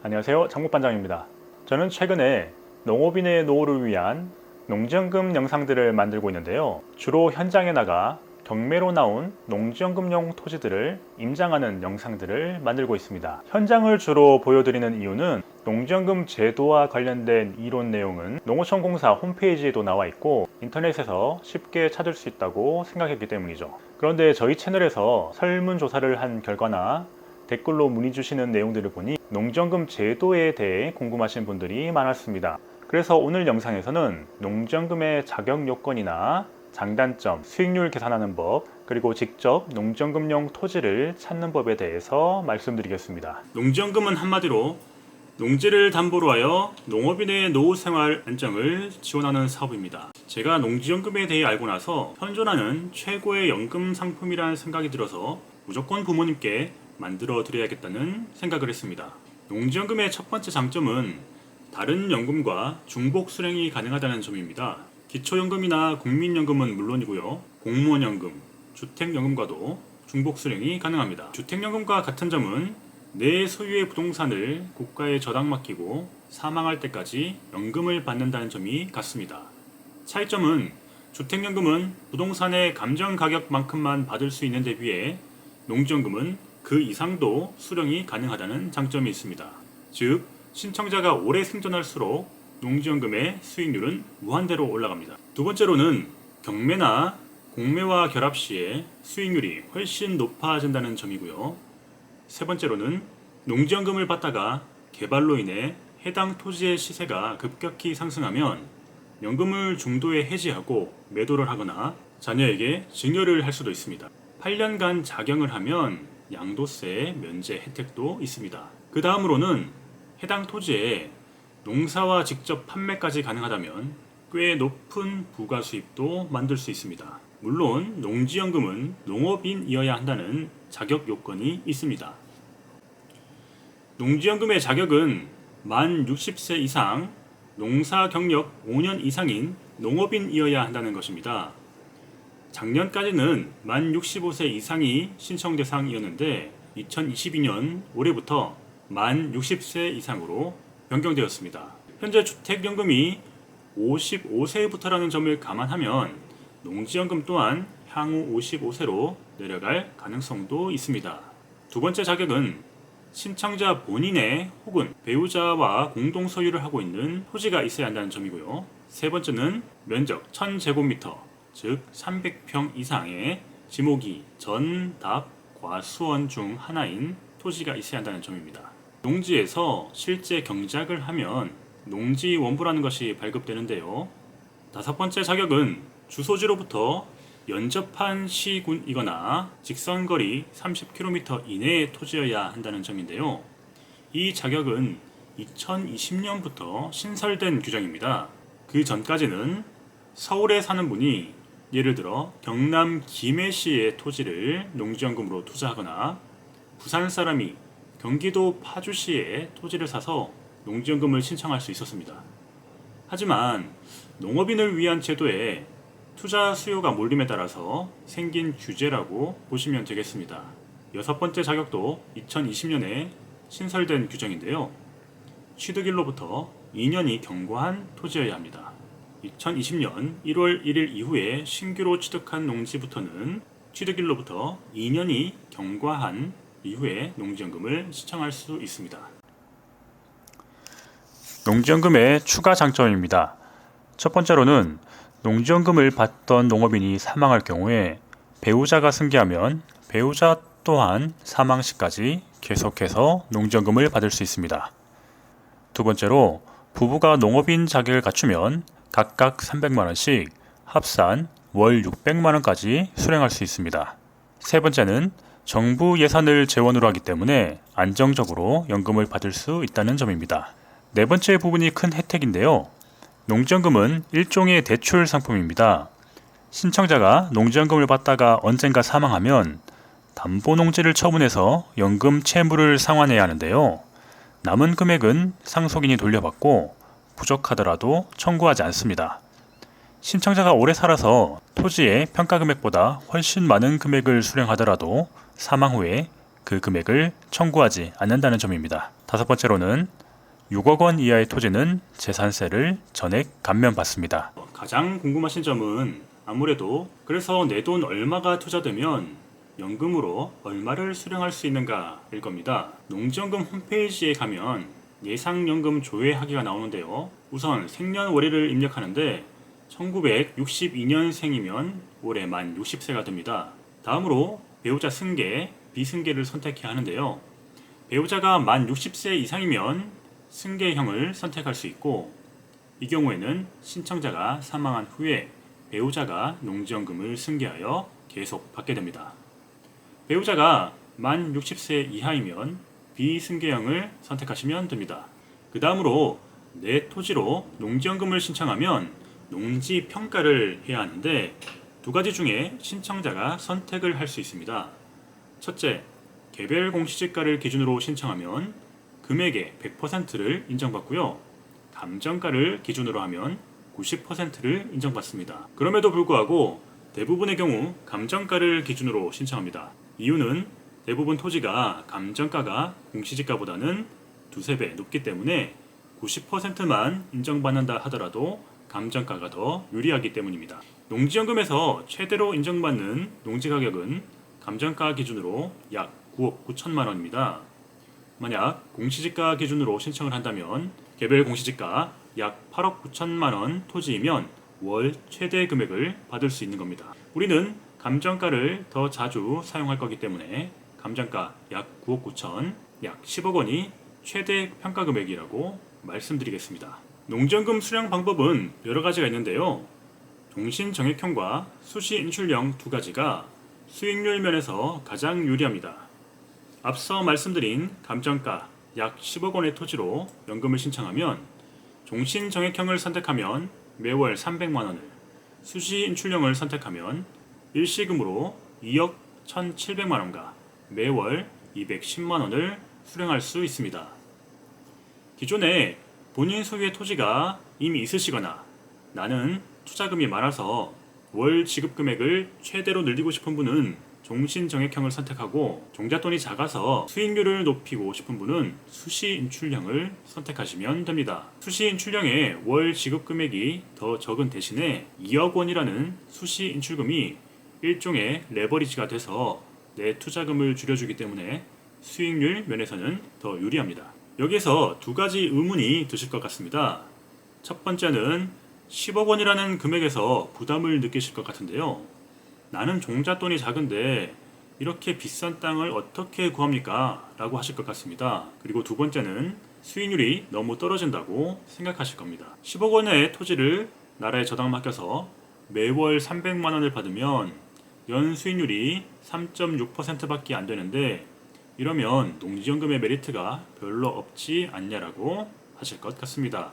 안녕하세요, 장목반장입니다. 저는 최근에 농업인의 노후를 위한 농지연금 영상들을 만들고 있는데요. 주로 현장에 나가 경매로 나온 농지연금용 토지들을 임장하는 영상들을 만들고 있습니다. 현장을 주로 보여드리는 이유는 농지연금 제도와 관련된 이론 내용은 농어촌공사 홈페이지에도 나와 있고 인터넷에서 쉽게 찾을 수 있다고 생각했기 때문이죠. 그런데 저희 채널에서 설문조사를 한 결과나 댓글로 문의 주시는 내용들을 보니 농지연금 제도에 대해 궁금하신 분들이 많았습니다. 그래서 오늘 영상에서는 농지연금의 자격 요건이나 장단점, 수익률 계산하는 법, 그리고 직접 농지연금용 토지를 찾는 법에 대해서 말씀드리겠습니다. 농지연금은 한마디로 농지를 담보로 하여 농업인의 노후 생활 안정을 지원하는 사업입니다. 제가 농지연금에 대해 알고 나서 현존하는 최고의 연금 상품이라는 생각이 들어서 무조건 부모님께 만들어 드려야겠다는 생각을 했습니다. 농지연금의 첫 번째 장점은 다른 연금과 중복 수령이 가능하다는 점입니다. 기초연금이나 국민연금은 물론이고요, 공무원연금, 주택연금과도 중복 수령이 가능합니다. 주택연금과 같은 점은 내 소유의 부동산을 국가에 저당 맡기고 사망할 때까지 연금을 받는다는 점이 같습니다. 차이점은 주택연금은 부동산의 감정가격만큼만 받을 수 있는 데 비해 농지연금은 그 이상도 수령이 가능하다는 장점이 있습니다. 즉, 신청자가 오래 생존할수록 농지연금의 수익률은 무한대로 올라갑니다. 두 번째로는 경매나 공매와 결합 시에 수익률이 훨씬 높아진다는 점이고요. 세 번째로는 농지연금을 받다가 개발로 인해 해당 토지의 시세가 급격히 상승하면 연금을 중도에 해지하고 매도를 하거나 자녀에게 증여를 할 수도 있습니다. 8년간 작용을 하면 양도세 면제 혜택도 있습니다. 그 다음으로는 해당 토지에 농사와 직접 판매까지 가능하다면 꽤 높은 부가 수입도 만들 수 있습니다. 물론 농지연금은 농업인이어야 한다는 자격 요건이 있습니다. 농지연금의 자격은 만 60세 이상, 농사 경력 5년 이상인 농업인이어야 한다는 것입니다. 작년까지는 만 65세 이상이 신청 대상이었는데 2022년 올해부터 만 60세 이상으로 변경되었습니다. 현재 주택연금이 55세부터라는 점을 감안하면 농지연금 또한 향후 55세로 내려갈 가능성도 있습니다. 두 번째 자격은 신청자 본인의 혹은 배우자와 공동 소유를 하고 있는 토지가 있어야 한다는 점이고요. 세 번째는 면적 1000제곱미터, 즉 300평 이상의 지목이 전, 답, 과, 수원 중 하나인 토지가 있어야 한다는 점입니다. 농지에서 실제 경작을 하면 농지원부라는 것이 발급되는데요. 다섯 번째 자격은 주소지로부터 연접한 시군이거나 직선거리 30km 이내의 토지여야 한다는 점인데요. 이 자격은 2020년부터 신설된 규정입니다. 그 전까지는 서울에 사는 분이 예를 들어 경남 김해시의 토지를 농지연금으로 투자하거나 부산 사람이 경기도 파주시에 토지를 사서 농지연금을 신청할 수 있었습니다. 하지만 농업인을 위한 제도에 투자 수요가 몰림에 따라서 생긴 규제라고 보시면 되겠습니다. 여섯 번째 자격도 2020년에 신설된 규정인데요. 취득일로부터 2년이 경과한 토지여야 합니다. 2020년 1월 1일 이후에 신규로 취득한 농지부터는 취득일로부터 2년이 경과한 이후에 농지연금을 신청할 수 있습니다. 농지연금의 추가 장점입니다. 첫 번째로는 농지연금을 받던 농업인이 사망할 경우에 배우자가 승계하면 배우자 또한 사망 시까지 계속해서 농지연금을 받을 수 있습니다. 두 번째로 부부가 농업인 자격을 갖추면 각각 300만원씩 합산 월 600만원까지 수령할 수 있습니다. 세 번째는 정부 예산을 재원으로 하기 때문에 안정적으로 연금을 받을 수 있다는 점입니다. 네 번째 부분이 큰 혜택인데요. 농지연금은 일종의 대출 상품입니다. 신청자가 농지연금을 받다가 언젠가 사망하면 담보농지를 처분해서 연금 채무를 상환해야 하는데요. 남은 금액은 상속인이 돌려받고 부족하더라도 청구하지 않습니다. 신청자가 오래 살아서 토지의 평가금액보다 훨씬 많은 금액을 수령하더라도 사망 후에 그 금액을 청구하지 않는다는 점입니다. 다섯 번째로는 6억 원 이하의 토지는 재산세를 전액 감면받습니다. 가장 궁금하신 점은 아무래도 그래서 내 돈 얼마가 투자되면 연금으로 얼마를 수령할 수 있는가일 겁니다. 농지연금 홈페이지에 가면 예상연금 조회하기가 나오는데요. 우선 생년월일을 입력하는데 1962년생이면 올해 만 60세가 됩니다. 다음으로 배우자 승계, 비승계를 선택해야 하는데요. 배우자가 만 60세 이상이면 승계형을 선택할 수 있고, 이 경우에는 신청자가 사망한 후에 배우자가 농지연금을 승계하여 계속 받게 됩니다. 배우자가 만 60세 이하이면 비승계형을 선택하시면 됩니다. 그 다음으로 내 토지로 농지연금을 신청하면 농지평가를 해야 하는데 두 가지 중에 신청자가 선택을 할 수 있습니다. 첫째, 개별 공시지가를 기준으로 신청하면 금액의 100%를 인정받고요. 감정가를 기준으로 하면 90%를 인정받습니다. 그럼에도 불구하고 대부분의 경우 감정가를 기준으로 신청합니다. 이유는 대부분 토지가 감정가가 공시지가보다는 두세 배 높기 때문에 90%만 인정받는다 하더라도 감정가가 더 유리하기 때문입니다. 농지연금에서 최대로 인정받는 농지가격은 감정가 기준으로 약 9억 9천만 원입니다. 만약 공시지가 기준으로 신청을 한다면 개별 공시지가 약 8억 9천만 원 토지이면 월 최대 금액을 받을 수 있는 겁니다. 우리는 감정가를 더 자주 사용할 거기 때문에 감정가 약 9억 9천, 약 10억 원이 최대 평가 금액이라고 말씀드리겠습니다. 농지연금 수령 방법은 여러 가지가 있는데요. 종신정액형과 수시인출형 두 가지가 수익률 면에서 가장 유리합니다. 앞서 말씀드린 감정가 약 10억 원의 토지로 연금을 신청하면 종신정액형을 선택하면 매월 300만 원을, 수시인출형을 선택하면 일시금으로 2억 1,700만 원과 매월 210만 원을 수령할 수 있습니다. 기존에 본인 소유의 토지가 이미 있으시거나 나는 투자금이 많아서 월 지급 금액을 최대로 늘리고 싶은 분은 종신정액형을 선택하고 종잣돈이 작아서 수익률을 높이고 싶은 분은 수시인출형을 선택하시면 됩니다. 수시인출형의 월 지급 금액이 더 적은 대신에 2억 원이라는 수시인출금이 일종의 레버리지가 돼서 내 투자금을 줄여주기 때문에 수익률 면에서는 더 유리합니다. 여기서 두 가지 의문이 드실 것 같습니다. 첫 번째는 10억 원이라는 금액에서 부담을 느끼실 것 같은데요. 나는 종잣돈이 작은데 이렇게 비싼 땅을 어떻게 구합니까? 라고 하실 것 같습니다. 그리고 두 번째는 수익률이 너무 떨어진다고 생각하실 겁니다. 10억 원의 토지를 나라에 저당 맡겨서 매월 300만 원을 받으면 연 수익률이 3.6%밖에 안 되는데 이러면 농지연금의 메리트가 별로 없지 않냐라고 하실 것 같습니다.